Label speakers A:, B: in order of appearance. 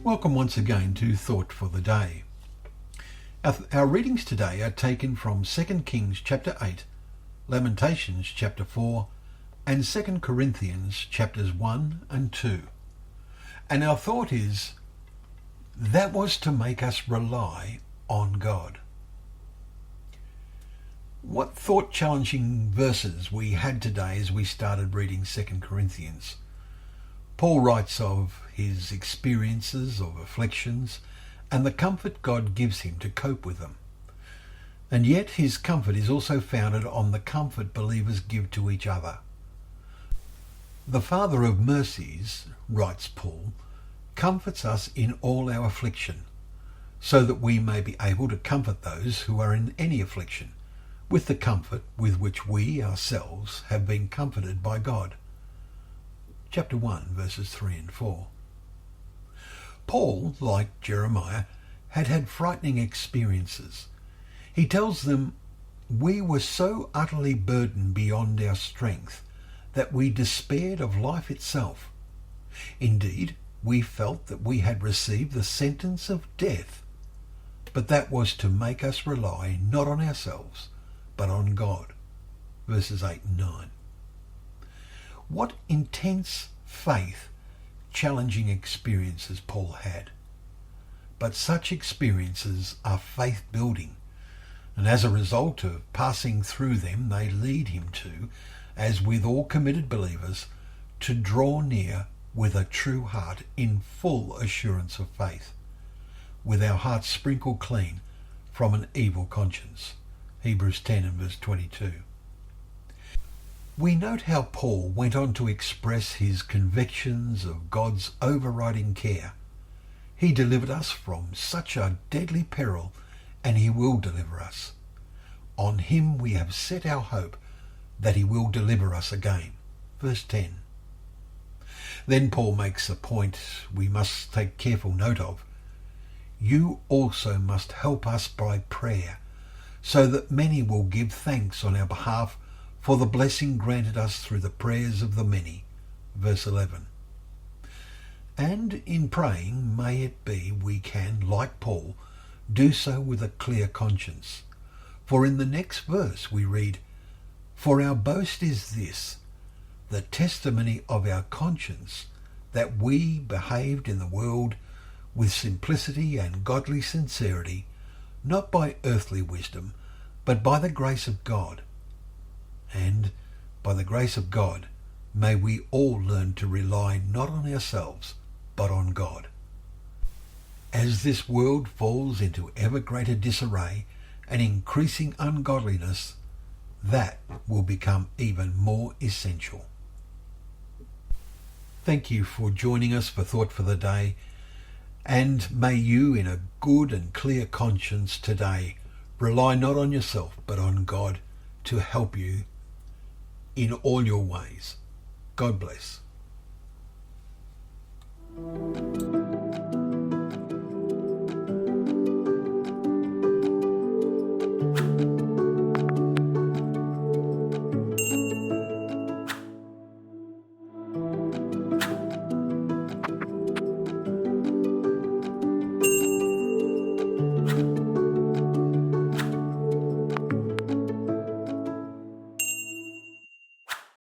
A: Welcome once again to Thought for the Day. Our readings today are taken from 2 Kings chapter 8, Lamentations chapter 4, and 2 Corinthians chapters 1 and 2. And our thought is, that was to make us rely on God. What thought-challenging verses we had today as we started reading 2 Corinthians. Paul writes of his experiences of afflictions and the comfort God gives him to cope with them. And yet his comfort is also founded on the comfort believers give to each other. The Father of mercies, writes Paul, comforts us in all our affliction, so that we may be able to comfort those who are in any affliction, with the comfort with which we ourselves have been comforted by God. Chapter 1, verses 3 and 4. Paul, like Jeremiah, had had frightening experiences. He tells them, "We were so utterly burdened beyond our strength that we despaired of life itself. Indeed, we felt that we had received the sentence of death. But that was to make us rely not on ourselves, but on God." Verses 8 and 9. What intense faith, challenging experiences Paul had. But such experiences are faith-building, and as a result of passing through them, they lead him to, as with all committed believers, to draw near with a true heart in full assurance of faith, with our hearts sprinkled clean from an evil conscience. Hebrews 10 and verse 22. We note how Paul went on to express his convictions of God's overriding care. He delivered us from such a deadly peril, and he will deliver us. On him we have set our hope that he will deliver us again. Verse 10. Then Paul makes a point we must take careful note of. You also must help us by prayer, so that many will give thanks on our behalf for the blessing granted us through the prayers of the many. Verse 11. And in praying, may it be we can, like Paul, do so with a clear conscience. For in the next verse we read, "For our boast is this, the testimony of our conscience, that we behaved in the world with simplicity and godly sincerity, not by earthly wisdom, but by the grace of God. And by the grace of God, may we all learn to rely not on ourselves, but on God." As this world falls into ever greater disarray and increasing ungodliness, that will become even more essential. Thank you for joining us for Thought for the Day, and may you, in a good and clear conscience today, rely not on yourself, but on God to help you in all your ways. God bless.